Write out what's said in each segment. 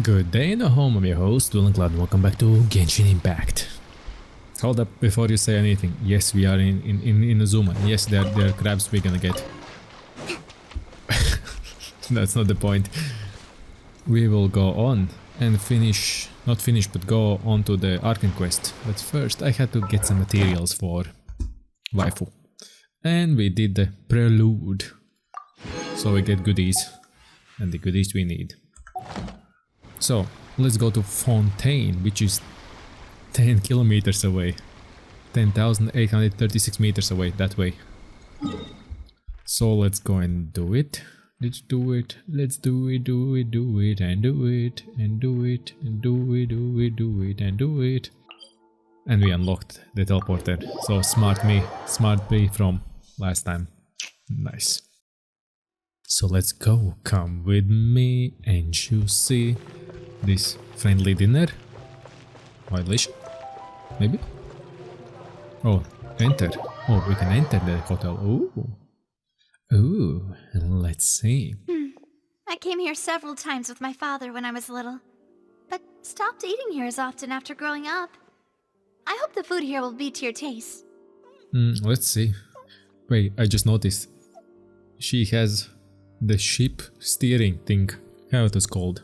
Good day in the home, I'm your host, VillainCloud, and welcome back to Genshin Impact. Hold up before you say anything. Yes, we are in a zoom. Yes, there are crabs we're gonna get. That's not the point. We will go on and finish, not finish, but go on to the Arcane quest. But first I had to get some materials for waifu. And we did the prelude. So we get goodies. And the goodies we need. So, let's go to Fontaine, which is 10 kilometers away. 10,836 meters away, that way. So let's go and do it. Let's do it. Let's do it, do it, do it, and do it, and do it, and do it, do it, do it, and do it. And we unlocked the teleporter. So smart me from last time. Nice. So let's go. Come with me and you see this friendly dinner. Violation? Maybe? Oh, enter. Oh, we can enter the hotel. Ooh. Ooh, let's see. I came here several times with my father when I was little, but stopped eating here as often after growing up. I hope the food here will be to your taste. Let's see. Wait, I just noticed. She has the ship steering thing. How it is called?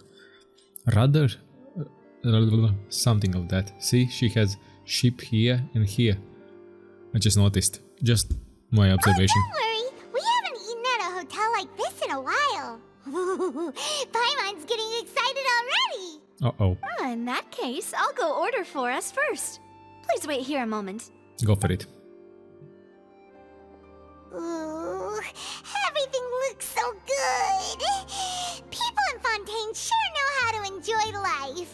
Rudder? Something of that. See, she has ship here and here. I just noticed. Just my observation. Oh, don't worry. We haven't eaten at a hotel like this in a while. Paimon's getting excited already. Uh-oh. In that case, I'll go order for us first. Please wait here a moment. Go for it. Ooh, everything looks so good. People in Fontaine sure know how to enjoy life.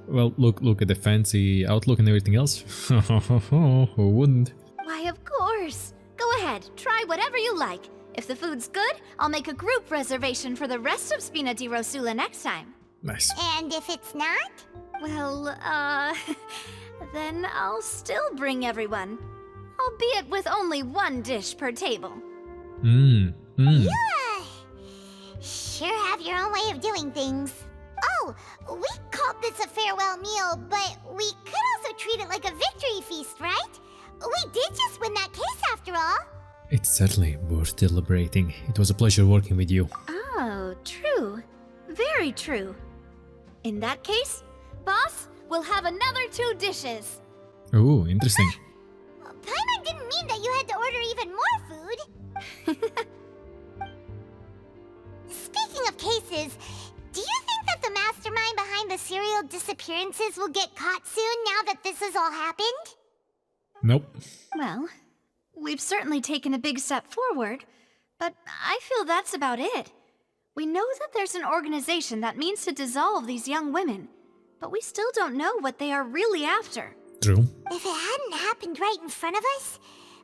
Well, look at the fancy outlook and everything else. Who wouldn't? Why, of course. Go ahead, try whatever you like. If the food's good, I'll make a group reservation for the rest of Spina di Rosula next time. Nice. And if it's not? Well, then I'll still bring everyone. Albeit with only one dish per table. Yeah. Sure have your own way of doing things. Oh, we called this a farewell meal, but we could also treat it like a victory feast, right? We did just win that case after all. It's certainly worth celebrating. It was a pleasure working with you. Oh, true. Very true. In that case, boss, we'll have another 2 dishes. Ooh, interesting. Paimon didn't mean that you had to order even more food. Speaking of cases, do you think that the mastermind behind the serial disappearances will get caught soon now that this has all happened? Nope. Well, we've certainly taken a big step forward, but I feel that's about it. We know that there's an organization that means to dissolve these young women, but we still don't know what they are really after. True. If it hadn't happened right in front of us,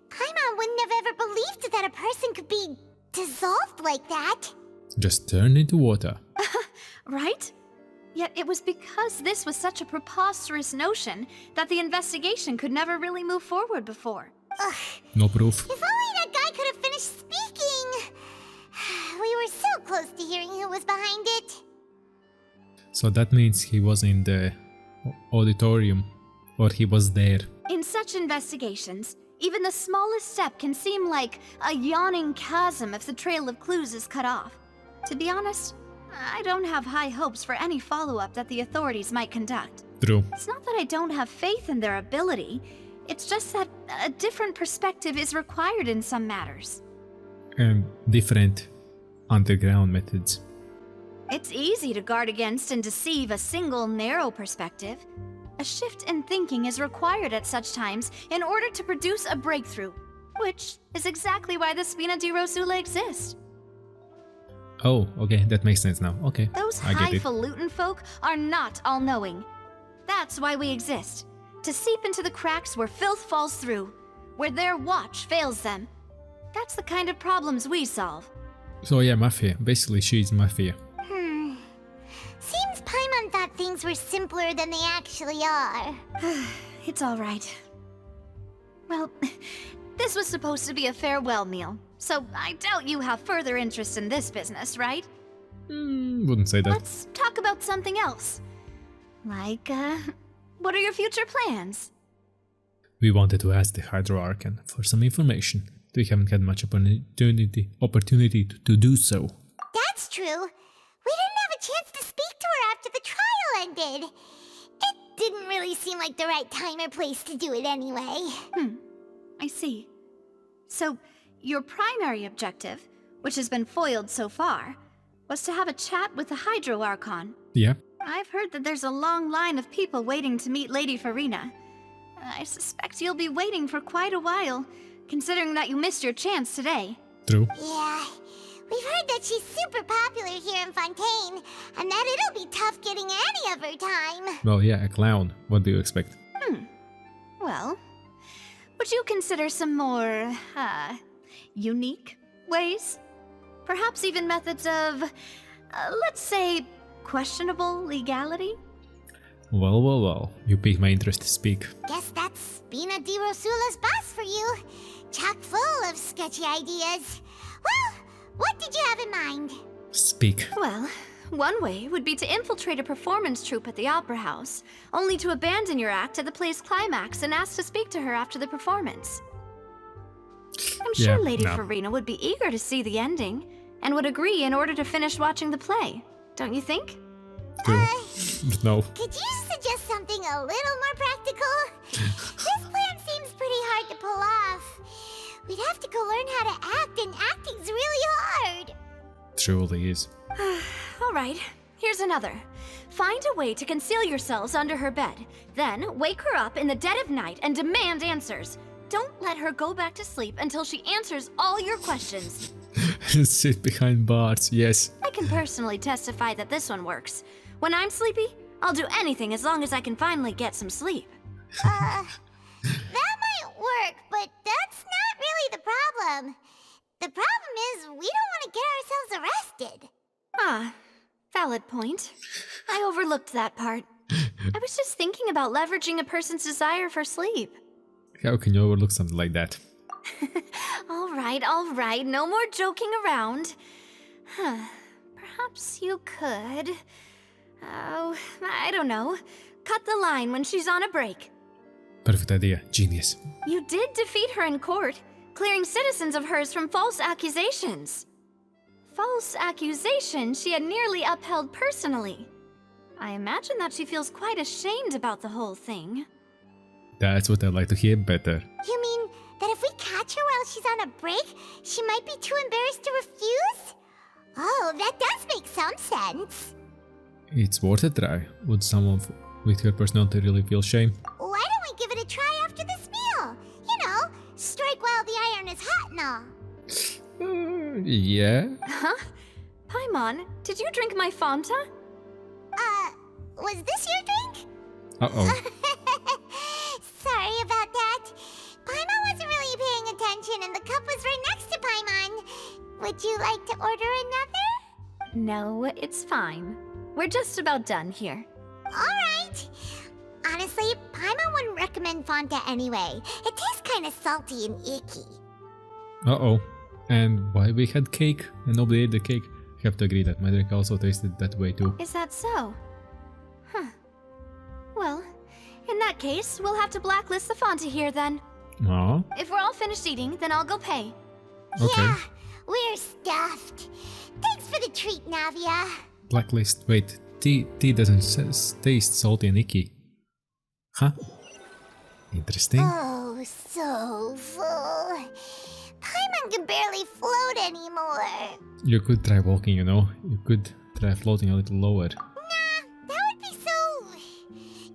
Paimon wouldn't have ever believed that a person could be dissolved like that. Just turn into water. Right? Yet it was because this was such a preposterous notion that the investigation could never really move forward before. Ugh. No proof. If only that guy could have finished speaking. We were so close to hearing who was behind it. So that means he was in the auditorium. Or he was there. In such investigations, even the smallest step can seem like a yawning chasm if the trail of clues is cut off. To be honest, I don't have high hopes for any follow-up that the authorities might conduct. True. It's not that I don't have faith in their ability, it's just that a different perspective is required in some matters. And different underground methods. It's easy to guard against and deceive a single narrow perspective. A shift in thinking is required at such times in order to produce a breakthrough, which is exactly why the Spina di Rosula exists. Oh, okay, that makes sense now. Okay, Those I get it. highfalutin folk are not all-knowing. That's why we exist, to seep into the cracks where filth falls through, where their watch fails them. That's the kind of problems we solve. So yeah, Mafia. Basically, she's Mafia. Seems Paimon thought things were simpler than they actually are. It's all right. Well, this was supposed to be a farewell meal, so I doubt you have further interest in this business, right? Wouldn't say that. Let's talk about something else. Like, what are your future plans? We wanted to ask the Hydro Archon for some information. We haven't had much opportunity to do so. That's true. We didn't have a chance to speak to her after the trial ended. It didn't really seem like the right time or place to do it anyway. I see. So, your primary objective, which has been foiled so far, was to have a chat with the Hydro Archon. Yeah. I've heard that there's a long line of people waiting to meet Lady Farina. I suspect you'll be waiting for quite a while, considering that you missed your chance today. True. Yeah, we've heard that she's super popular here in Fontaine, and that it'll be tough getting any of her time. Well, yeah, a clown. What do you expect? Well, would you consider some more, unique ways? Perhaps even methods of, let's say, questionable legality? Well. You piqued my interest to speak. Guess that's Spina di Rosula's boss for you. Chock full of sketchy ideas. Well, what did you have in mind? Speak. Well, one way would be to infiltrate a performance troupe at the Opera House, only to abandon your act at the play's climax and ask to speak to her after the performance. I'm sure Lady Farina would be eager to see the ending, and would agree in order to finish watching the play. Don't you think? No. Could you suggest something a little more practical? This plan seems pretty hard to pull off. We'd have to go learn how to act, and acting's really hard. Truly is. Alright, here's another. Find a way to conceal yourselves under her bed. Then wake her up in the dead of night and demand answers. Don't let her go back to sleep until she answers all your questions. Sit behind bars, yes. I can personally testify that this one works. When I'm sleepy, I'll do anything as long as I can finally get some sleep. That might work, but that's not really the problem. The problem is we don't want to get ourselves arrested. Ah, valid point. I overlooked that part. I was just thinking about leveraging a person's desire for sleep. How can you overlook something like that? All right, no more joking around. Perhaps you could... Oh, I don't know. Cut the line when she's on a break. Perfect idea. Genius. You did defeat her in court, clearing citizens of hers from false accusations. False accusations she had nearly upheld personally. I imagine that she feels quite ashamed about the whole thing. That's what I'd like to hear better. You mean that if we catch her while she's on a break, she might be too embarrassed to refuse? Oh, that does make some sense. It's worth a try. Would someone with her personality really feel shame? Why don't we give it a try after this meal? You know, strike while the iron is hot and all. Yeah? Huh? Paimon, did you drink my Fanta? Was this your drink? Uh-oh. Sorry about that. Paimon wasn't really paying attention and the cup was right next to Paimon. Would you like to order another? No, it's fine. We're just about done here. Alright. Honestly, Paimon wouldn't recommend Fanta anyway. It tastes kind of salty and icky. Uh-oh. And why we had cake and nobody ate the cake? I have to agree that my drink also tasted that way too. Is that so? Huh. Well, in that case, we'll have to blacklist the Fanta here then. Aw. If we're all finished eating, then I'll go pay. Okay. Yeah, we're stuffed. Thanks for the treat, Navia. Blacklist. Wait, tea doesn't taste salty and icky. Huh? Interesting. Oh, so full. Paimon can barely float anymore. You could try walking, you know. You could try floating a little lower. Nah, that would be so...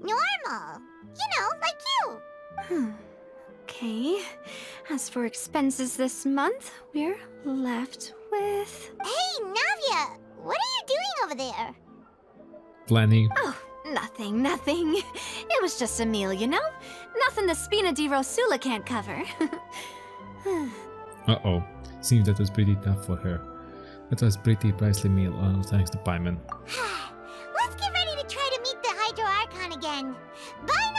normal. You know, like you. Okay. As for expenses this month, we're left with... Hey, Navia, what are you doing over there? Planning. Oh, nothing. It was just a meal, you know? Nothing the Spina di Rosula can't cover. Uh-oh. Seems that was pretty tough for her. That was pretty pricey meal, thanks to Paimon. Let's get ready to try to meet the Hydro Archon again. Bye,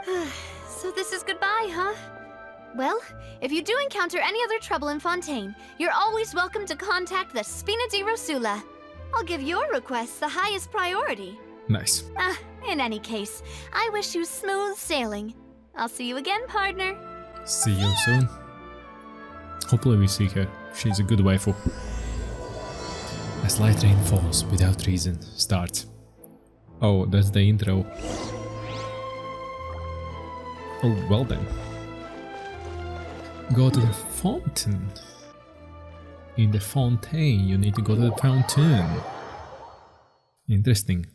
Navia! So this is goodbye, huh? Well, if you do encounter any other trouble in Fontaine, you're always welcome to contact the Spina di Rosula. I'll give your requests the highest priority. Nice. In any case, I wish you smooth sailing. I'll see you again, partner. See you soon. Hopefully we see her. She's a good waifu. As light rain falls without reason starts. Oh, that's the intro. Oh, well then. Go to the fountain. In the fountain, you need to go to the fountain. Interesting.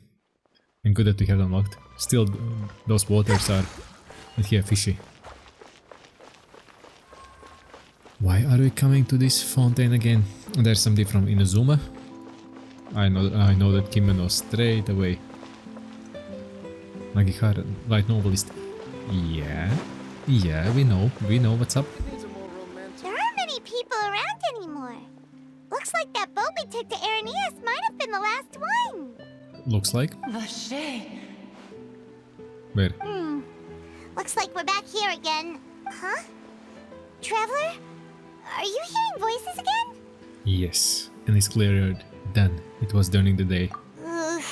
And good that we have it unlocked. Still, those waters are here fishy. Why are we coming to this fountain again? There's somebody from Inazuma. I know that Kimeno straight away. Nagihara, light novelist. Yeah, we know what's up. There aren't many people around anymore. Looks like that boat we took to Araneas might have been the last one. Looks like. Vache. Where? Looks like we're back here again. Huh? Traveler? Are you hearing voices again? Yes, and it's clearer than it was during the day. Ugh.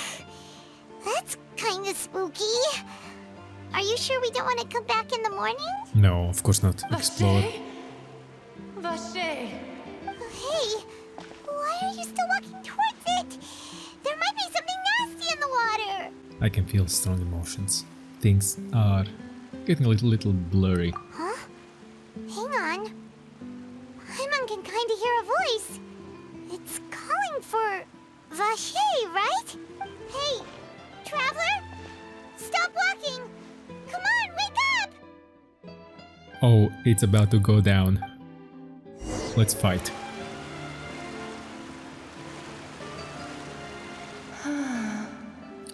That's kinda spooky. Are you sure we don't want to come back in the morning? No, of course not. Explore. Vache. Hey, why are you still walking towards it? There might be something nasty in the water. I can feel strong emotions. Things are getting a little blurry. Huh? Hang on. Paimon can kinda hear a voice. It's calling for Vache, right? Hey, traveler? Stop walking! Come on, wake up! Oh, it's about to go down. Let's fight.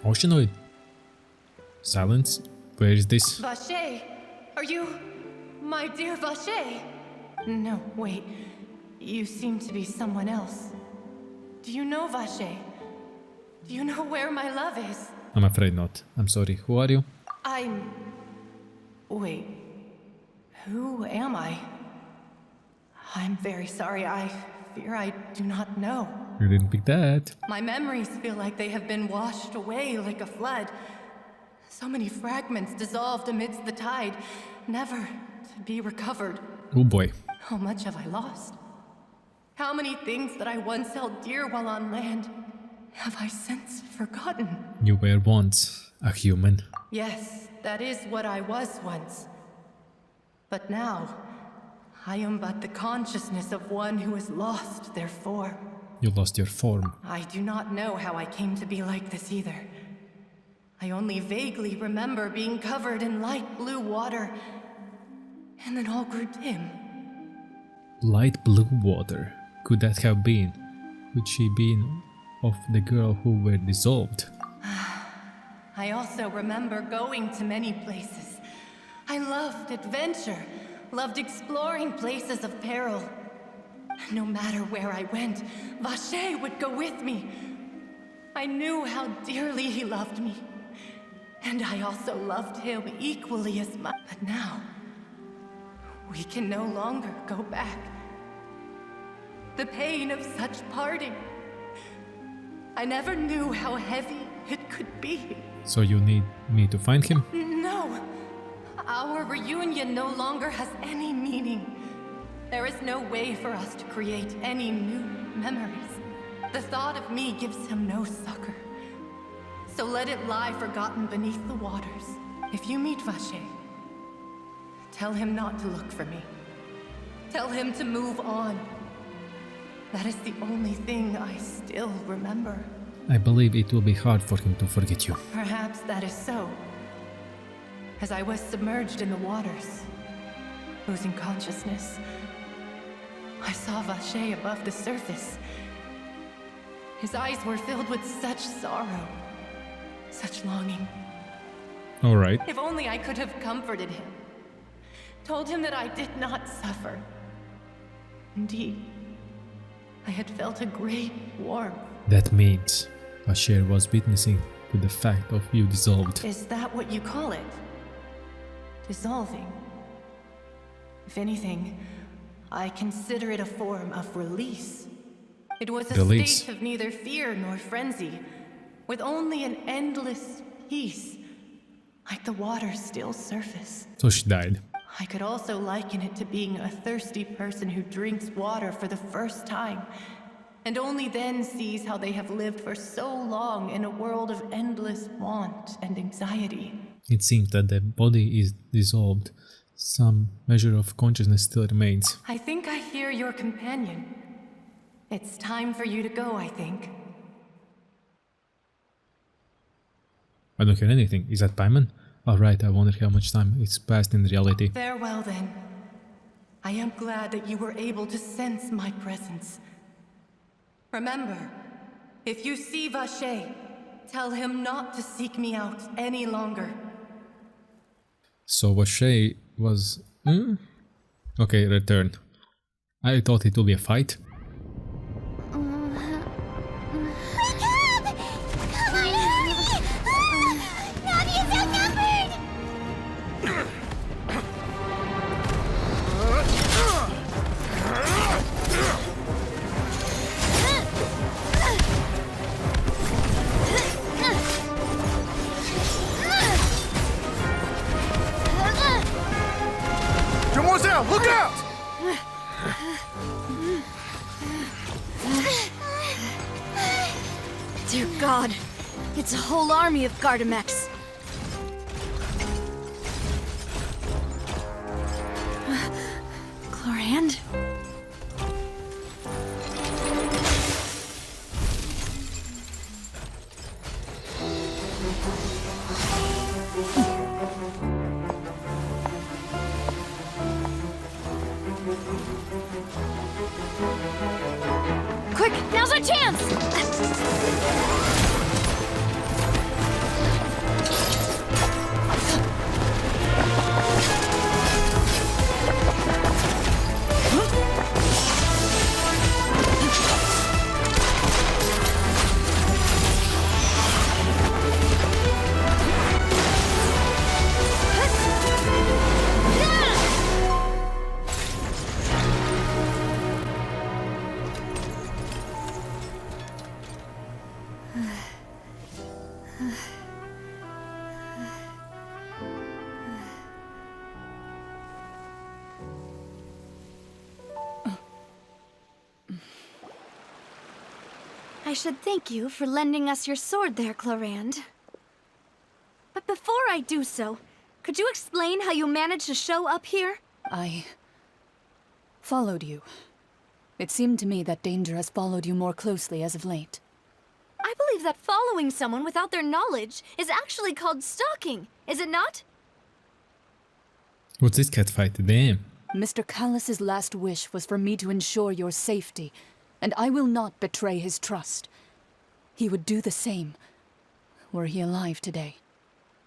Oceanoid. Silence. Where is this? Vache. Are you my dear Vache? No, wait. You seem to be someone else. Do you know Vache? Do you know where my love is? I'm afraid not. I'm sorry. Who are you? Wait. Who am I? I'm very sorry. I fear I do not know. You didn't pick that. My memories feel like they have been washed away like a flood. So many fragments dissolved amidst the tide, never to be recovered. Oh boy. How much have I lost? How many things that I once held dear while on land have I since forgotten? You were once a human. Yes, that is what I was once. But now, I am but the consciousness of one who is lost, therefore. You lost your form. I do not know how I came to be like this either. I only vaguely remember being covered in light blue water, and then all grew dim. Light blue water. Could that have been? Could she be of the girl who were dissolved? I also remember going to many places. I loved adventure, loved exploring places of peril. No matter where I went, Vache would go with me. I knew how dearly he loved me. And I also loved him equally as much. But now, we can no longer go back. The pain of such parting. I never knew how heavy it could be. So you need me to find him? No! Our reunion no longer has any meaning. There is no way for us to create any new memories. The thought of me gives him no succor. So let it lie forgotten beneath the waters. If you meet Vache, tell him not to look for me. Tell him to move on. That is the only thing I still remember. I believe it will be hard for him to forget you. Perhaps that is so. As I was submerged in the waters, losing consciousness, I saw Vache above the surface. His eyes were filled with such sorrow, such longing. Alright. If only I could have comforted him, told him that I did not suffer. Indeed, I had felt a great warmth. That means Asher was witnessing to the fact of you dissolved. Is that what you call it? Dissolving? If anything, I consider it a form of release. It was a Release. state of neither fear nor frenzy, with only an endless peace, like the water's still surface. So she died. I could also liken it to being a thirsty person who drinks water for the first time, and only then sees how they have lived for so long in a world of endless want and anxiety. It seems that the body is dissolved. Some measure of consciousness still remains. I think I hear your companion. It's time for you to go, I think. I don't hear anything. Is that Paimon? Alright, I wonder how much time it's passed in reality. Farewell, then. I am glad that you were able to sense my presence. Remember, if you see Vache, tell him not to seek me out any longer. So Vache was... Okay, return. I thought it would be a fight. Look out! Dear God, it's a whole army of Gardamex. Chlorand? Quick, now's our chance! I should thank you for lending us your sword there, Chlorand. But before I do so, could you explain how you managed to show up here? I followed you. It seemed to me that danger has followed you more closely as of late. I believe that following someone without their knowledge is actually called stalking, is it not? What's this cat fight? Damn. Mr. Callus's last wish was for me to ensure your safety, and I will not betray his trust. He would do the same, were he alive today.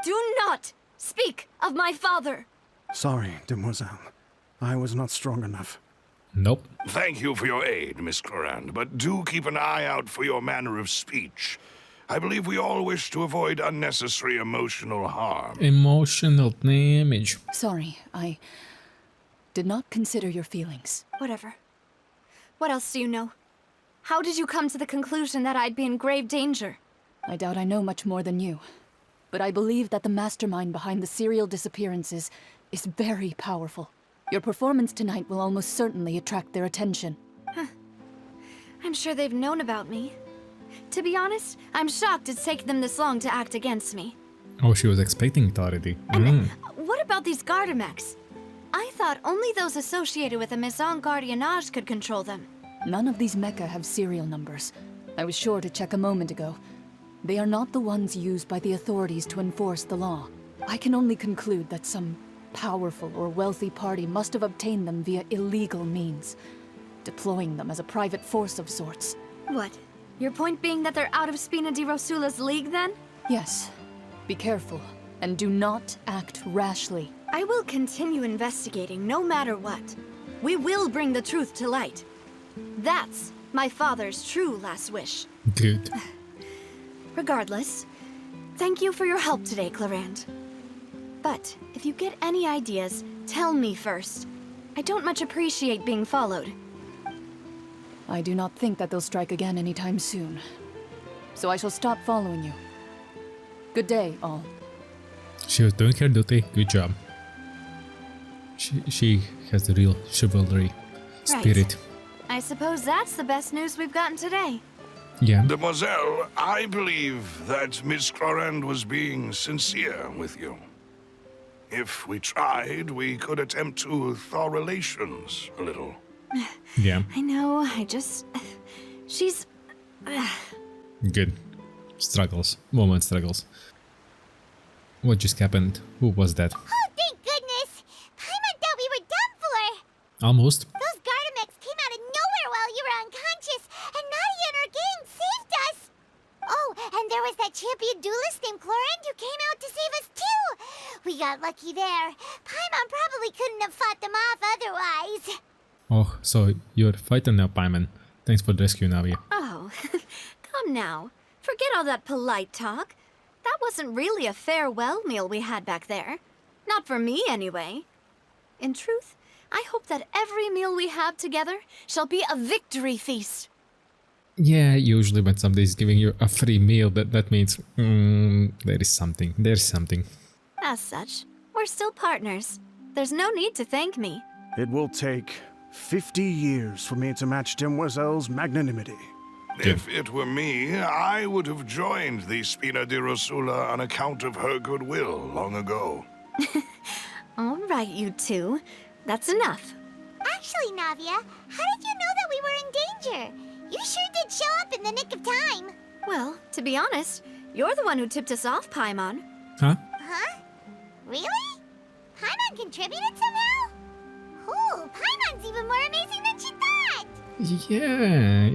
Do not speak of my father! Sorry, demoiselle. I was not strong enough. Nope. Thank you for your aid, Miss Clorand, but do keep an eye out for your manner of speech. I believe we all wish to avoid unnecessary emotional harm. Emotional damage. Sorry, I did not consider your feelings. Whatever. What else do you know? How did you come to the conclusion that I'd be in grave danger? I doubt I know much more than you, but I believe that the mastermind behind the serial disappearances is very powerful. Your performance tonight will almost certainly attract their attention. I'm sure they've known about me. To be honest, I'm shocked it's taken them this long to act against me. Oh, she was expecting it already. And what about these Gardamex? I thought only those associated with the Maison Gardiennage could control them. None of these mecha have serial numbers. I was sure to check a moment ago. They are not the ones used by the authorities to enforce the law. I can only conclude that some powerful or wealthy party must have obtained them via illegal means, deploying them as a private force of sorts. What? Your point being that they're out of Spina di Rosula's league, then? Yes. Be careful, and do not act rashly. I will continue investigating no matter what. We will bring the truth to light. That's my father's true last wish. Good. Regardless, thank you for your help today, Clorand. But if you get any ideas, tell me first. I don't much appreciate being followed. I do not think that they'll strike again anytime soon. So I shall stop following you. Good day, all. She was doing her duty. Good job. She has the real chivalry spirit. I suppose that's the best news we've gotten today. Yeah. Demoiselle, I believe that Miss Clorand was being sincere with you. If we tried, we could attempt to thaw relations a little. Yeah. I know, she's... Good. Struggles. Moment struggles. What just happened? Who was that? Oh, thank goodness! Paimon thought we were done for! Almost. Those Gardamex came out of nowhere while you were unconscious, and Nadia and her gang saved us! Oh, and there was that champion duelist named Clorand who came out to save us too! We got lucky there. Paimon probably couldn't have fought them off otherwise. Oh, so you're fighting now, Paimon. Thanks for the rescue, Navia. Oh, come now. Forget all that polite talk. That wasn't really a farewell meal we had back there. Not for me, anyway. In truth, I hope that every meal we have together shall be a victory feast. Yeah, usually when somebody's giving you a free meal, that means there is something. There's something. As such, we're still partners. There's no need to thank me. It will take 50 years for me to match Demoiselle's magnanimity. If it were me, I would have joined the Spina di Rosula on account of her goodwill long ago. All right, you two. That's enough. Actually, Navia, how did you know that we were in danger? You sure did show up in the nick of time. Well, to be honest, you're the one who tipped us off, Paimon. Huh? Huh? Really? Paimon contributed somehow? Ooh, Paimon's even more amazing than she thought! Yeah.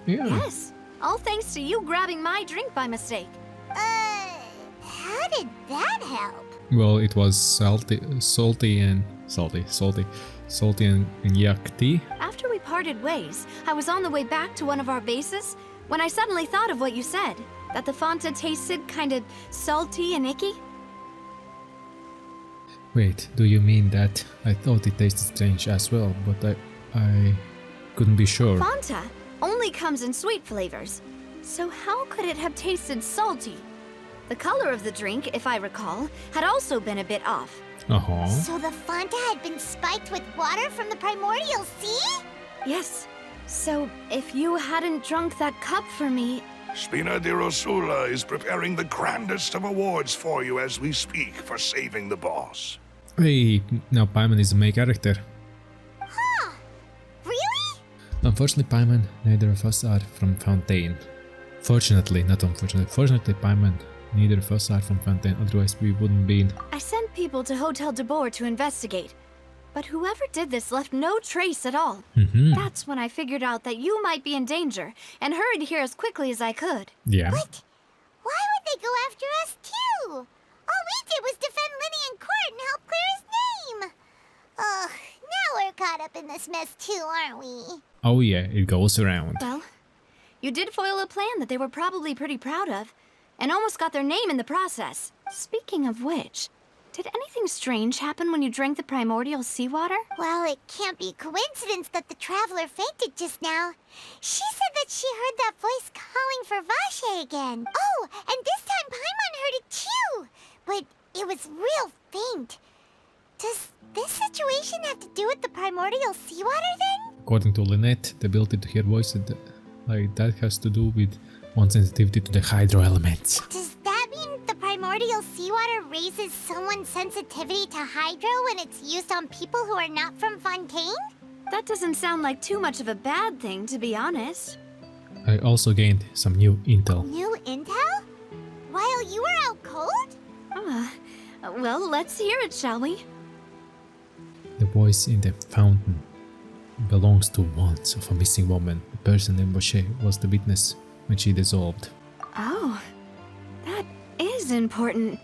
Yes, all thanks to you grabbing my drink by mistake. How did that help? Well, it was salty and yak tea. After we parted ways, I was on the way back to one of our bases when I suddenly thought of what you said, that the Fanta tasted kind of salty and icky. Wait, do you mean that? I thought it tasted strange as well, but I couldn't be sure. Fanta only comes in sweet flavors, so how could it have tasted salty? The color of the drink, if I recall, had also been a bit off. Uh-huh. So the Fanta had been spiked with water from the primordial sea? Yes, so if you hadn't drunk that cup for me... Spina di Rosula is preparing the grandest of awards for you as we speak for saving the boss. Hey, now Paimon is the main character. Huh. Really? Unfortunately, Paimon, neither of us are from Fontaine. Fortunately, not unfortunately. Fortunately, Paimon, neither of us are from Fontaine, otherwise we wouldn't be in. I sent people to Hotel de Boer to investigate, but whoever did this left no trace at all. That's when I figured out that you might be in danger and hurried here as quickly as I could. Yeah. What? Why would they go after us too? All we did was defend Linny in court and help clear his name. Ugh, now we're caught up in this mess too, aren't we? Oh yeah, it goes around. Well, you did foil a plan that they were probably pretty proud of, and almost got their name in the process. Speaking of which, did anything strange happen when you drank the primordial seawater? Well, it can't be coincidence that the traveler fainted just now. She said that she heard that voice calling for Vache again. Oh, and this time Paimon heard it too, but it was real faint. Does this situation have to do with the primordial seawater then? According to Lynette, the ability to hear voices, that has to do with one's sensitivity to the hydro elements. Does that mean the primordial seawater raises someone's sensitivity to hydro when it's used on people who are not from Fontaine? That doesn't sound like too much of a bad thing, to be honest. I also gained some new intel. New intel? While you were out cold? Well, let's hear it, shall we? The voice in the fountain belongs to once of a missing woman. The person named Vache was the witness when she dissolved. Oh, that is important.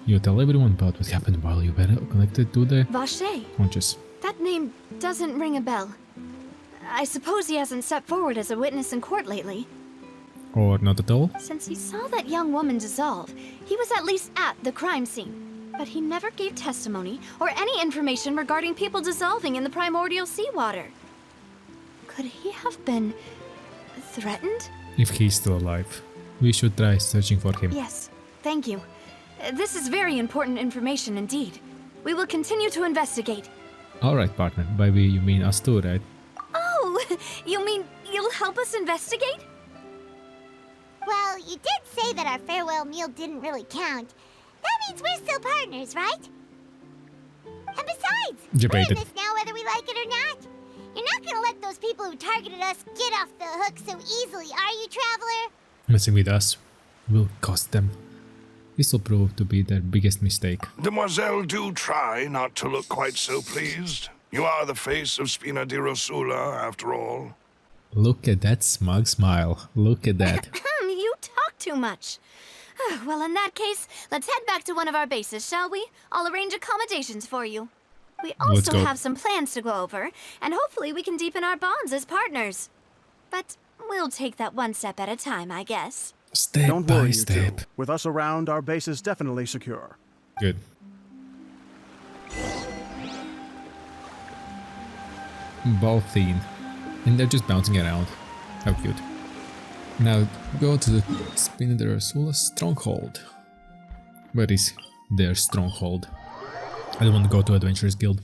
You tell everyone about what happened while you were connected to the Vache. conscious. That name doesn't ring a bell. I suppose he hasn't stepped forward as a witness in court lately. Or not at all? Since he saw that young woman dissolve, he was at least at the crime scene. But he never gave testimony or any information regarding people dissolving in the primordial seawater. Could he have been threatened? If he's still alive, we should try searching for him. Yes, thank you. This is very important information indeed. We will continue to investigate. Alright, partner. By we, you mean us too, right? Oh, you mean you'll help us investigate? Well, you did say that our farewell meal didn't really count. That means we're still partners, right? And besides, we're in Debated. this now whether we like it or not. You're not gonna let those people who targeted us get off the hook so easily, are you, Traveler? Messing with us will cost them. This will prove to be their biggest mistake. Demoiselle, do try not to look quite so pleased. You are the face of Spina di Rosula, after all. Look at that smug smile. Look at that. You talk too much. Well, in that case, let's head back to one of our bases, shall we? I'll arrange accommodations for you. We Let's also go. have some plans to go over, and hopefully we can deepen our bonds as partners. But we'll take that one step at a time, I guess. Step Don't by worry, you step. two. With us around, our base is definitely secure. Good. Balthine. And they're just bouncing around. How cute. Now go to the Spina di Rosula stronghold. Where is their stronghold? I don't want to go to Adventurers Guild.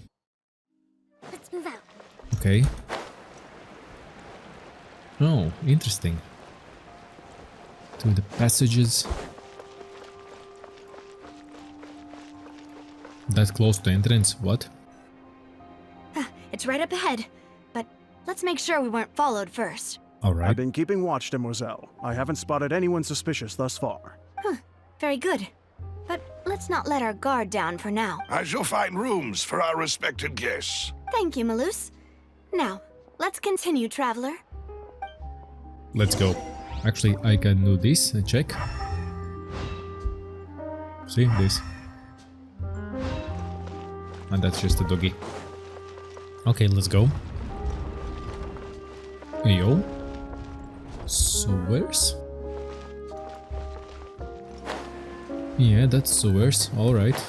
Let's move out. Okay. Oh, interesting. To the passages. That close to entrance, what? It's right up ahead, but let's make sure we weren't followed first. Alright. I've been keeping watch, Demoiselle. I haven't spotted anyone suspicious thus far. Very good. But let's not let our guard down for now. I shall find rooms for our respected guests. Thank you, Malus. Now, let's continue, Traveler. Let's go. Actually, I can do this and check. See this? And that's just a doggy. Okay, let's go. Yo. Sewers? Yeah, that's sewers. Alright.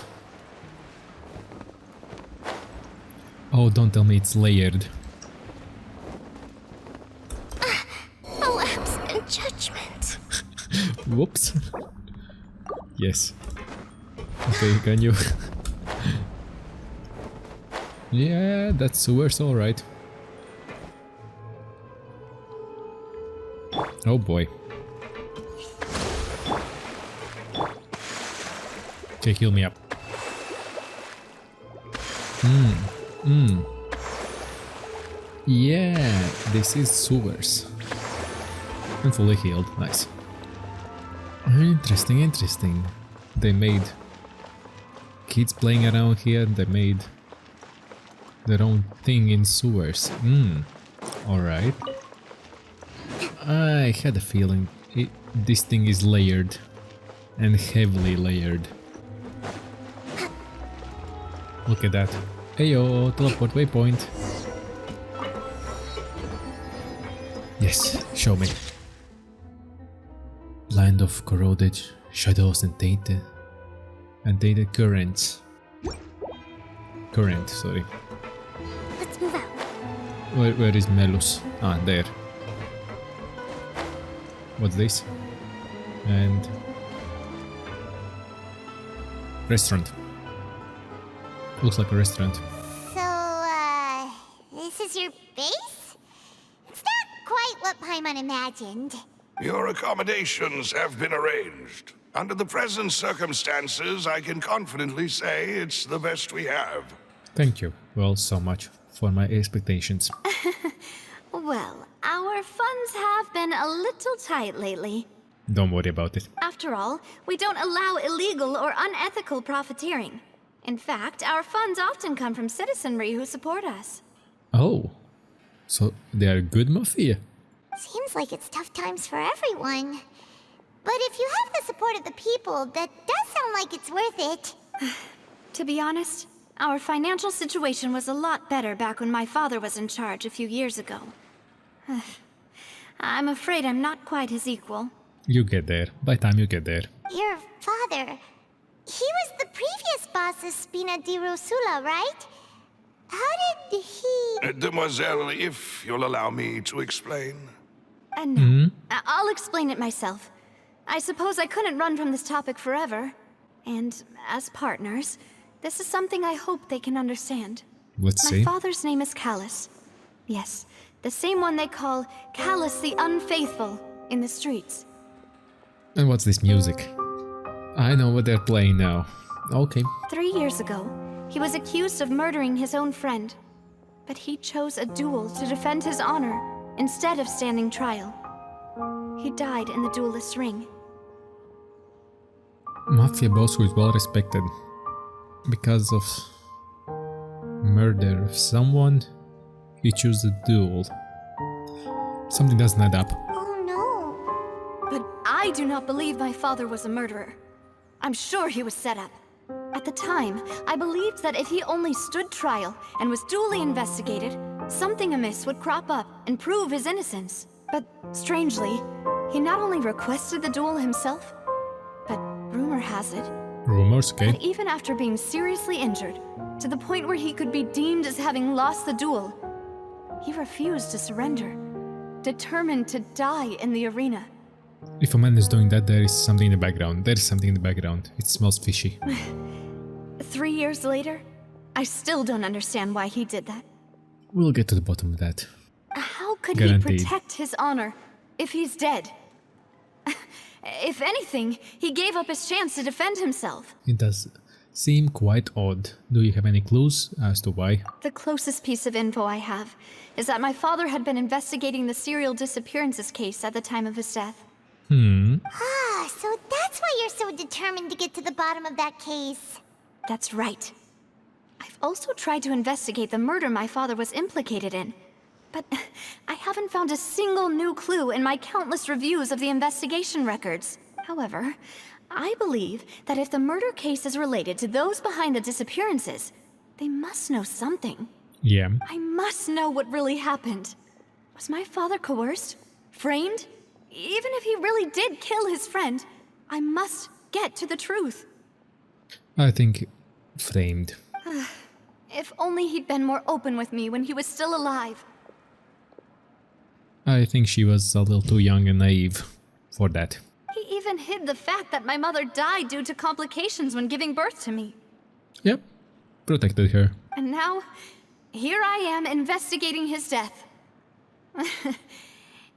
Oh, don't tell me it's layered. A lapse in judgment. Whoops. Yes. Okay, can you? Yeah, that's sewers, alright. Oh boy. Okay, heal me up. Yeah, this is sewers. I'm fully healed, nice. Interesting, interesting. They made kids playing around here, they made their own thing in sewers. Alright. I had a feeling this thing is layered. And heavily layered. Look at that. Heyo, teleport waypoint. Yes, show me. Land of corroded shadows and tainted currents. Current, sorry. Let's move out. Where is Melus? Ah, there. What's this? And restaurant. Looks like a restaurant. So, this is your base? It's not quite what Paimon imagined. Your accommodations have been arranged. Under the present circumstances, I can confidently say it's the best we have. Thank you. Well, so much for my expectations. Well, our funds have been a little tight lately. Don't worry about it. After all, we don't allow illegal or unethical profiteering. In fact, our funds often come from citizenry who support us. Oh, so they are good mafia. Seems like it's tough times for everyone. But if you have the support of the people, that does sound like it's worth it. To be honest, our financial situation was a lot better back when my father was in charge a few years ago. I'm afraid I'm not quite his equal. You get there. By the time you get there. Your father, he was the previous boss of Spina di Rosula, right? How did he... Demoiselle, if you'll allow me to explain. No, I'll explain it myself. I suppose I couldn't run from this topic forever. And as partners, this is something I hope they can understand. Let's My see. father's name is Callus. Yes, the same one they call Callus the Unfaithful in the streets. And what's this music? I know what they're playing now. Okay. 3 years ago, he was accused of murdering his own friend. But he chose a duel to defend his honor instead of standing trial. He died in the duelist's ring. Mafia boss who is well respected because of murder of someone. He chose a duel. Something doesn't add up. Oh no. But I do not believe my father was a murderer. I'm sure he was set up. At the time, I believed that if he only stood trial and was duly investigated, something amiss would crop up and prove his innocence. But strangely, he not only requested the duel himself, but rumor has it Rumors, okay. that even after being seriously injured, to the point where he could be deemed as having lost the duel, he refused to surrender, determined to die in the arena. If a man is doing that, there is something in the background. There is something in the background. It smells fishy. 3 years later, I still don't understand why he did that. We'll get to the bottom of that. How could Guaranteed. he protect his honor if he's dead? If anything, he gave up his chance to defend himself. It does seem quite odd. Do you have any clues as to why? The closest piece of info I have is that my father had been investigating the serial disappearances case at the time of his death. Ah, so that's why you're so determined to get to the bottom of that case. That's right. I've also tried to investigate the murder my father was implicated in, but I haven't found a single new clue in my countless reviews of the investigation records. However, I believe that if the murder case is related to those behind the disappearances, they must know something. Yeah. I must know what really happened. Was my father coerced? Framed? Even if he really did kill his friend, I must get to the truth. I think framed. If only he'd been more open with me when he was still alive. I think she was a little too young and naive for that. He even hid the fact that my mother died due to complications when giving birth to me. Yep. Protected her. And now, here I am investigating his death.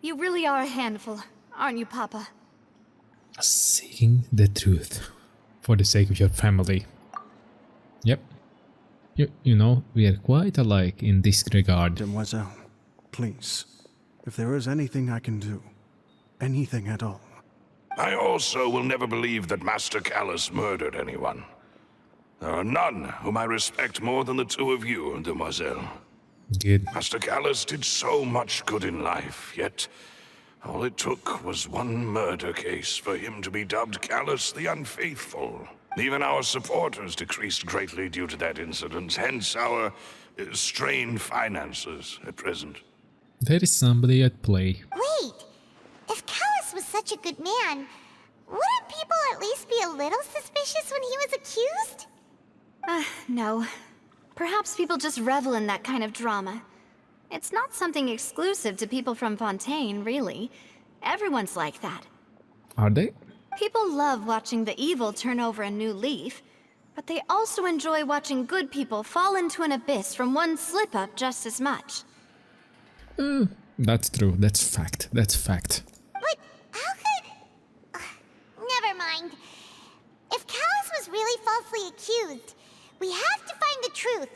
You really are a handful, aren't you, Papa? Seeking the truth. For the sake of your family. Yep. You know, we are quite alike in this regard. Demoiselle, please, if there is anything I can do, anything at all. I also will never believe that Master Callus murdered anyone. There are none whom I respect more than the two of you, Demoiselle. Good. Master Callus did so much good in life, yet all it took was one murder case for him to be dubbed Callus the Unfaithful. Even our supporters decreased greatly due to that incident, hence our strained finances at present. There is somebody at play. Wait, if Callus was such a good man, wouldn't people at least be a little suspicious when he was accused? No. Perhaps people just revel in that kind of drama. It's not something exclusive to people from Fontaine, really. Everyone's like that. Are they? People love watching the evil turn over a new leaf, but they also enjoy watching good people fall into an abyss from one slip-up just as much. That's true. That's fact. That's fact. But how could... never mind. If Callus was really falsely accused, we have to find the truth.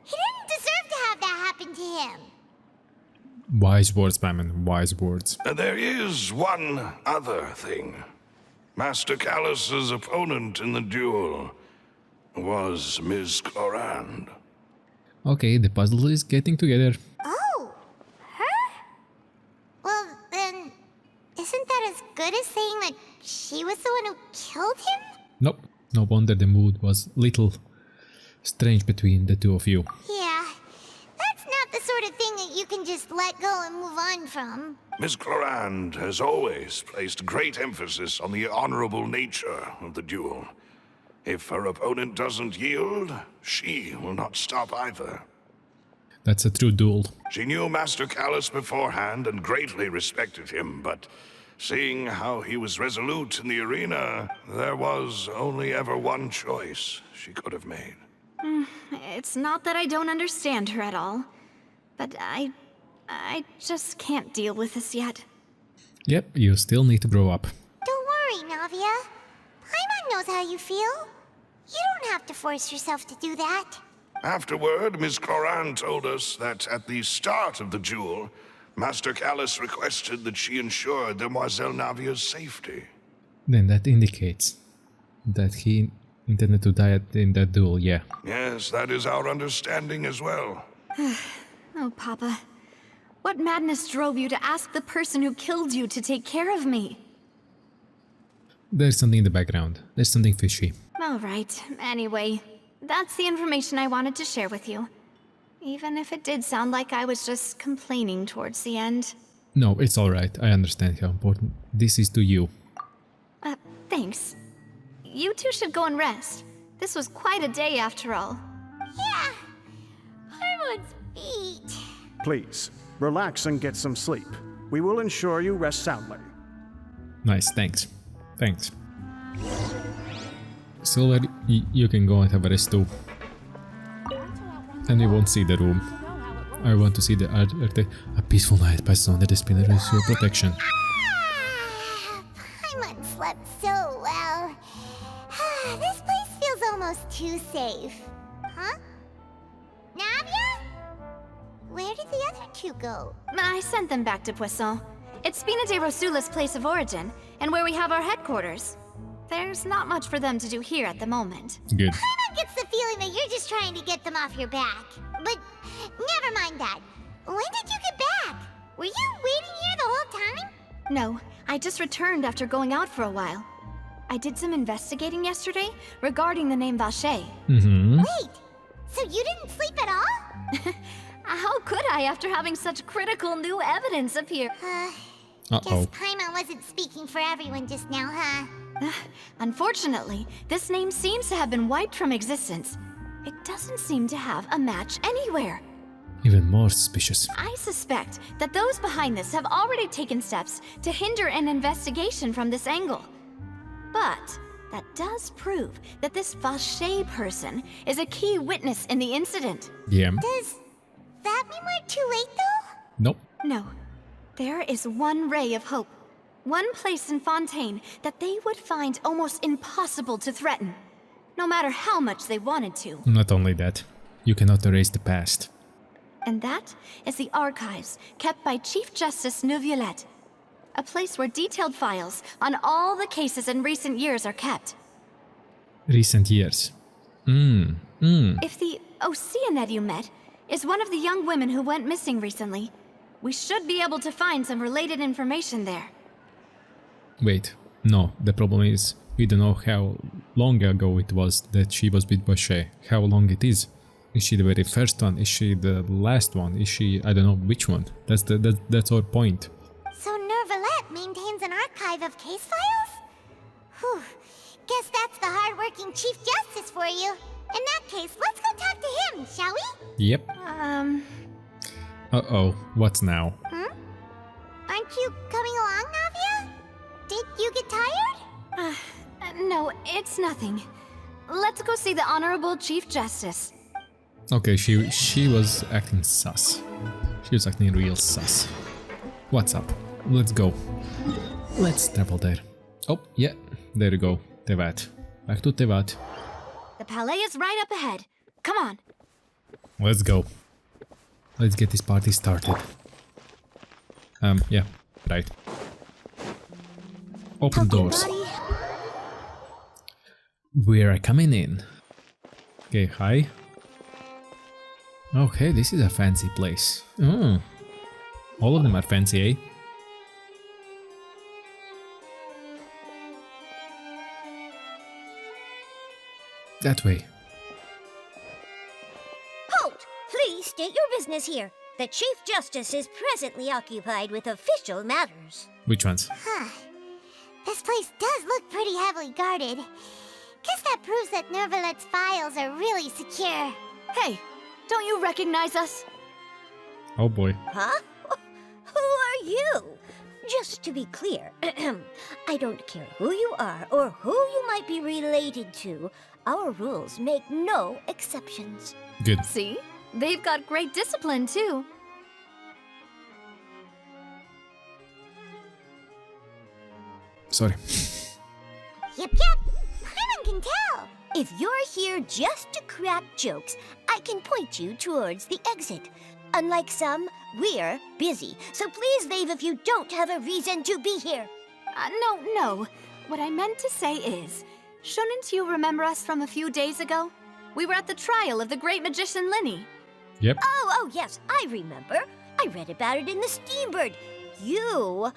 He didn't deserve to have that happen to him. Wise words, Batman. Wise words. There is one other thing. Master Callus's opponent in the duel was Ms. Clorand. Okay, the puzzle is getting together. Oh, her? Well, then, isn't that as good as saying that she was the one who killed him? Nope. No wonder the mood was little strange between the two of you. Yeah, that's not the sort of thing that you can just let go and move on from. Ms. Clorand has always placed great emphasis on the honorable nature of the duel. If her opponent doesn't yield, she will not stop either. That's a true duel. She knew Master Callus beforehand and greatly respected him, but seeing how he was resolute in the arena, there was only ever one choice she could have made. It's not that I don't understand her at all, but I just can't deal with this yet. Yep, you still need to grow up. Don't worry, Navia. Paimon knows how you feel. You don't have to force yourself to do that. Afterward, Ms. Cloran told us that at the start of the duel, Master Callus requested that she ensure Demoiselle Navia's safety. Then that indicates that he intended to die in that duel, yeah. Yes, that is our understanding as well. Oh, Papa. What madness drove you to ask the person who killed you to take care of me? There's something in the background. There's something fishy. All right. Anyway, that's the information I wanted to share with you. Even if it did sound like I was just complaining towards the end. No, it's alright. I understand how important this is to you. Thanks. You two should go and rest. This was quite a day after all. Yeah. Paimon's feet. Please, relax and get some sleep. We will ensure you rest soundly. Nice, thanks. Thanks. Silver, you can go and have a rest too. And you won't see the room. I want to see the a peaceful night passes under the spinner's protection. Paimon slept so well. This place feels almost too safe. Huh? Navia? Where did the other two go? I sent them back to Poisson. It's Spina de Rosula's place of origin, and where we have our headquarters. There's not much for them to do here at the moment. Good. Paimon gets the feeling that you're just trying to get them off your back. But never mind that. When did you get back? Were you waiting here the whole time? No, I just returned after going out for a while. I did some investigating yesterday regarding the name Vache. Wait, so you didn't sleep at all? How could I after having such critical new evidence appear? Guess Paimon wasn't speaking for everyone just now, huh? Unfortunately, this name seems to have been wiped from existence. It doesn't seem to have a match anywhere. Even more suspicious. I suspect that those behind this have already taken steps to hinder an investigation from this angle. But that does prove that this Vache person is a key witness in the incident. Yeah. Does that mean we're too late, though? Nope. No. There is one ray of hope. One place in Fontaine that they would find almost impossible to threaten, no matter how much they wanted to. Not only that, you cannot erase the past. And that is the archives kept by Chief Justice Neuvillette, a place where detailed files on all the cases in recent years are kept. Recent years. If the Oceanette you met is one of the young women who went missing recently, we should be able to find some related information there. Wait, no, the problem is we don't know how long ago it was that she was with Vache. How long it is? Is she the very first one? Is she the last one? Is she, I don't know which one. That's our point. So Neuvillette maintains an archive of case files? Whew. Guess that's the hard-working Chief Justice for you. In that case, let's go talk to him, shall we? Yep. Uh-oh, what's now? Aren't you coming along, Navia? Did you get tired? No, it's nothing. Let's go see the Honorable Chief Justice. Okay, she was acting sus. She was acting real sus. What's up? Let's go. Let's travel there. Oh, yeah, there you go. Tevat. Back to Tevat. The palais is right up ahead. Come on. Let's go. Let's get this party started. Yeah, right. Open doors. We're coming in. Okay, hi. Okay, this is a fancy place. All of them are fancy, eh? That way. Halt! Please state your business here. The Chief Justice is presently occupied with official matters. Which ones? This place does look pretty heavily guarded. Guess that proves that Neuvillette's files are really secure. Hey, don't you recognize us? Oh boy. Huh? Who are you? Just to be clear, I don't care who you are or who you might be related to. Our rules make no exceptions. Good. See? They've got great discipline, too. Sorry. Yep. Paimon can tell. If you're here just to crack jokes, I can point you towards the exit. Unlike some, we're busy, so please leave if you don't have a reason to be here. No. What I meant to say is, shouldn't you remember us from a few days ago? We were at the trial of the great magician Linny. Yep. Oh, yes, I remember. I read about it in the Steambird. You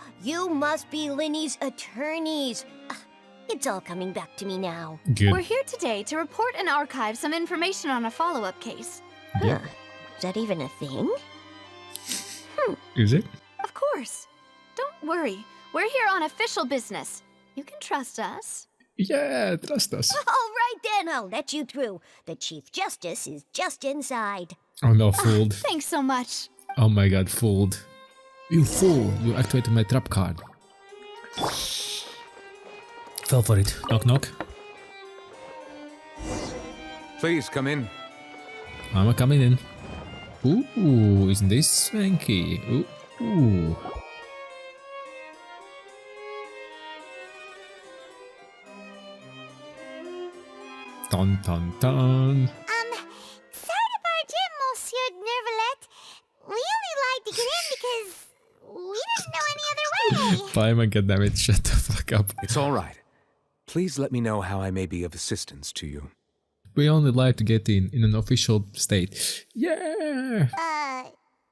must be Linny's attorneys. It's all coming back to me now. Good. We're here today to report and archive some information on a follow-up case. Yep. Is that even a thing? Is it? Of course. Don't worry. We're here on official business. You can trust us. Yeah, trust us. All right then, I'll let you through. The Chief Justice is just inside. Oh no, fooled. Thanks so much. Oh my god, fooled. You fool! You activated my trap card. Fell for it. Knock knock. Please come in. I'm coming in. Ooh, isn't this swanky? Ooh. Dun dun dun. Sorry to barge in, Monsieur Nervalet. We only lied to get in because we didn't know any other way. Paimon, goddammit, shut the fuck up. It's all right. Please let me know how I may be of assistance to you. We only like to get in an official state. Yeah!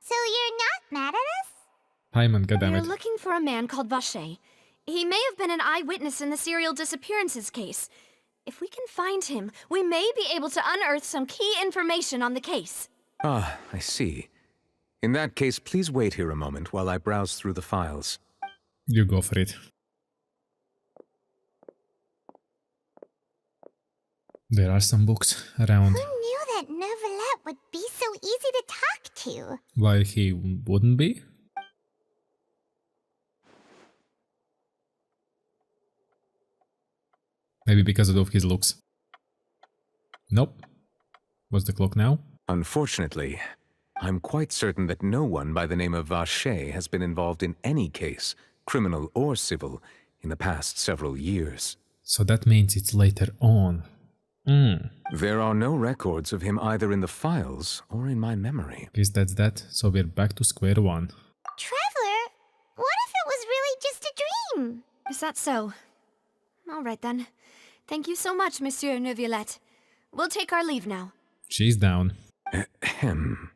So you're not mad at us? Paimon, We're goddammit. looking for a man called Vache. He may have been an eyewitness in the serial disappearances case. If we can find him, we may be able to unearth some key information on the case. Ah, I see. In that case, please wait here a moment while I browse through the files. You go for it. There are some books around. Who knew that Nervalet would be so easy to talk to? Why he wouldn't be? Maybe because of his looks. Nope. What's the clock now? Unfortunately, I'm quite certain that no one by the name of Vache has been involved in any case, criminal or civil, in the past several years. So that means it's later on. There are no records of him either in the files or in my memory. Guess that's that. So we're back to square one. Traveler, what if it was really just a dream? Is that so? All right then. Thank you so much, Monsieur Neuvillette. We'll take our leave now. She's down. Ahem.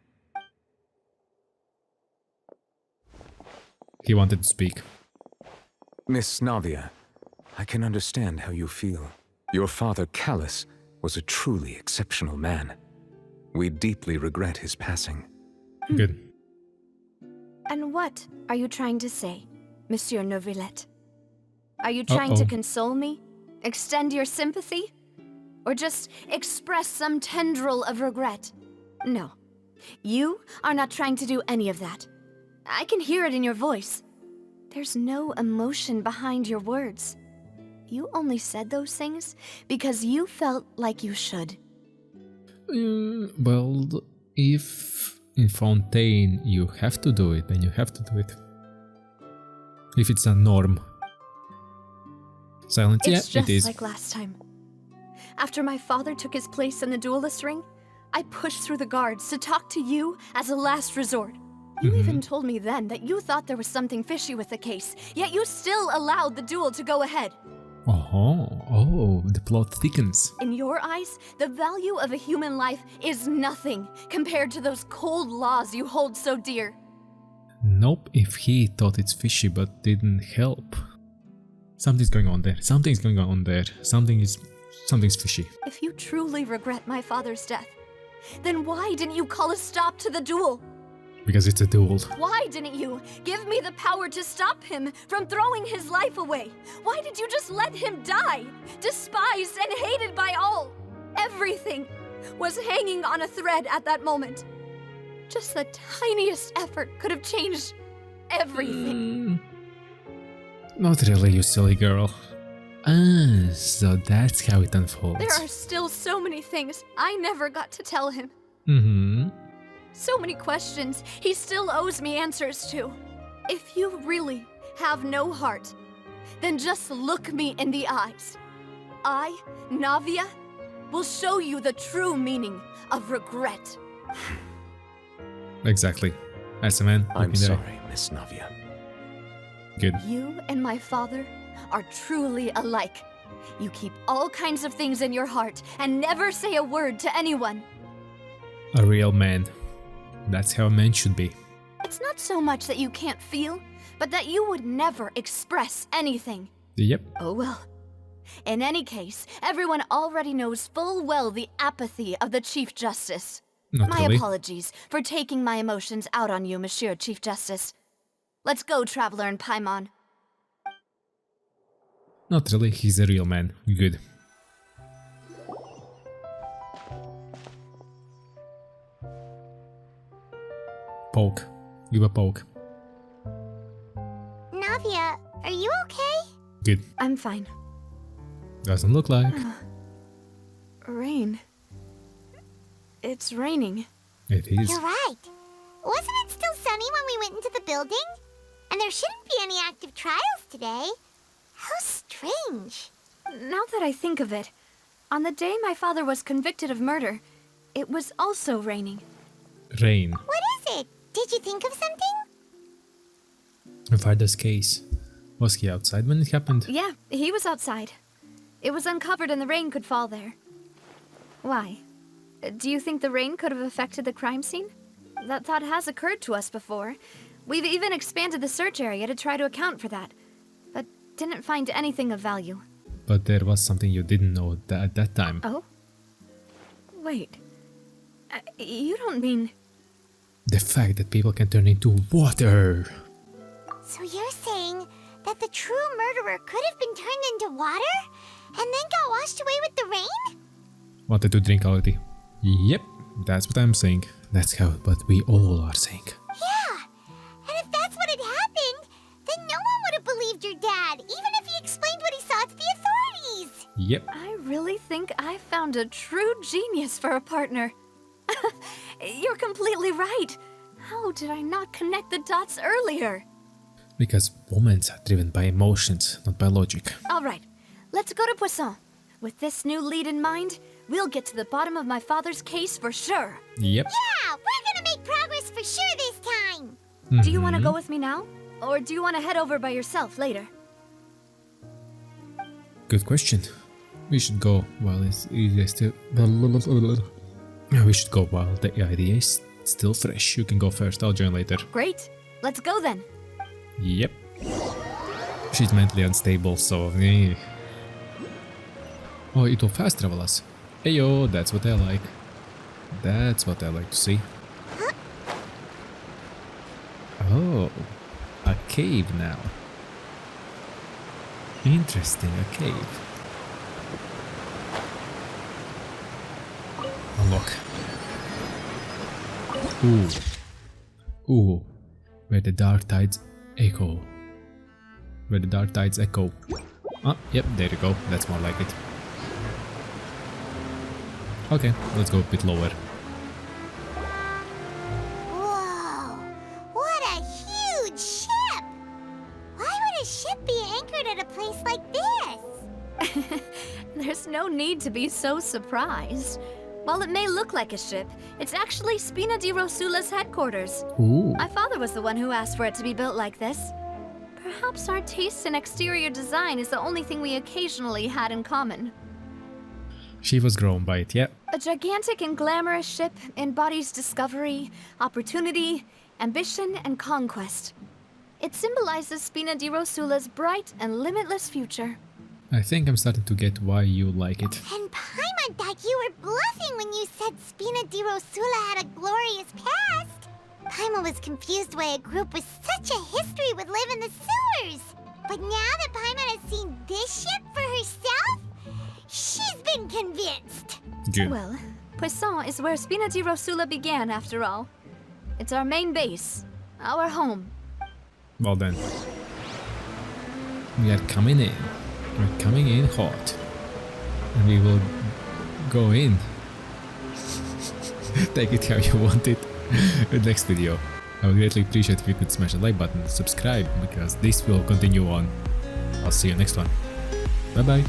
He wanted to speak. Miss Navia, I can understand how you feel. Your father, Callus, was a truly exceptional man. We deeply regret his passing. Good. And what are you trying to say, Monsieur Neuvillette? Are you trying to console me? Extend your sympathy? Or just express some tendril of regret? No. You are not trying to do any of that. I can hear it in your voice. There's no emotion behind your words. You only said those things because you felt like you should. Well, if in Fontaine you have to do it, then you have to do it. If it's a norm. Silence, It's yeah, just it is. like last time. After my father took his place in the duelist ring, I pushed through the guards to talk to you as a last resort. You even told me then that you thought there was something fishy with the case, yet you still allowed the duel to go ahead. Oh, the plot thickens. In your eyes, the value of a human life is nothing compared to those cold laws you hold so dear. Nope, if he thought it's fishy but didn't help. Something's going on there. Something's going on there. Something's fishy. If you truly regret my father's death, then why didn't you call a stop to the duel? Because it's a duel. Why didn't you give me the power to stop him from throwing his life away? Why did you just let him die? Despised and hated by all. Everything was hanging on a thread at that moment. Just the tiniest effort could have changed everything. Not really, you silly girl. Ah, so that's how it unfolds. There are still so many things I never got to tell him. Mm-hmm. So many questions he still owes me answers to. If you really have no heart, then just look me in the eyes. I, Navia, will show you the true meaning of regret. Exactly. As a man, I'm looking there. sorry, Miss Navia. Good. You and my father are truly alike. You keep all kinds of things in your heart and never say a word to anyone. A real man. That's how a man should be. It's not so much that you can't feel, but that you would never express anything. Yep. Oh well. In any case, everyone already knows full well the apathy of the Chief Justice. Not My really. apologies for taking my emotions out on you, Monsieur Chief Justice. Let's go, Traveler and Paimon. Not really, he's a real man. Good. Poke. Give a poke. Navia, are you okay? Good. I'm fine. Doesn't look like. Rain. It's raining. It is. You're right. Wasn't it still sunny when we went into the building? And there shouldn't be any active trials today. How strange. Now that I think of it, on the day my father was convicted of murder, it was also raining. Rain. What is it? Did you think of something? In father's case. Was he outside when it happened? Yeah, he was outside. It was uncovered and the rain could fall there. Why? Do you think the rain could have affected the crime scene? That thought has occurred to us before. We've even expanded the search area to try to account for that, but didn't find anything of value. But there was something you didn't know at that time. Oh? Wait. You don't mean... The fact that people can turn into water. So you're saying that the true murderer could have been turned into water and then got washed away with the rain? Wanted to drink already. Yep, that's what I'm saying. That's how what we all are saying. Yeah, and if that's what had happened, then no one would have believed your dad, even if he explained what he saw to the authorities. Yep. I really think I found a true genius for a partner. You're completely right. How did I not connect the dots earlier? Because women are driven by emotions, not by logic. All right, let's go to Poisson. With this new lead in mind, we'll get to the bottom of my father's case for sure. Yep. Yeah, we're gonna make progress for sure this time. Do you want to go with me now? Or do you want to head over by yourself later? Good question. We should go while it's still. We should go while the idea is still fresh. You can go first. I'll join later. Great. Let's go then. Yep. She's mentally unstable, so. Eh. Oh, it will fast travel us. Heyo, that's what I like. That's what I like to see. Oh, a cave now. Interesting, a cave. Unlock. Ooh. Where the dark tides echo. Where the dark tides echo. Ah, yep, there you go. That's more like it. Okay, let's go a bit lower. Whoa, what a huge ship! Why would a ship be anchored at a place like this? There's no need to be so surprised. While it may look like a ship, it's actually Spina di Rosula's headquarters. Ooh. My father was the one who asked for it to be built like this. Perhaps our taste in exterior design is the only thing we occasionally had in common. She was grown by it, yeah. A gigantic and glamorous ship embodies discovery, opportunity, ambition, and conquest. It symbolizes Spina di Rosula's bright and limitless future. I think I'm starting to get why you like it. And Paimon thought you were bluffing when you said Spina di Rosula had a glorious past. Paimon was confused why a group with such a history would live in the sewers. But now that Paimon has seen this ship for herself, she's been convinced. Good. Well, Poisson is where Spina di Rosula began, after all. It's our main base. Our home. Well then. We are coming in. We're coming in hot. And we will go in. Take it how you want it. In the next video. I would greatly appreciate if you could smash the like button, subscribe, because this will continue on. I'll see you next one. Bye bye.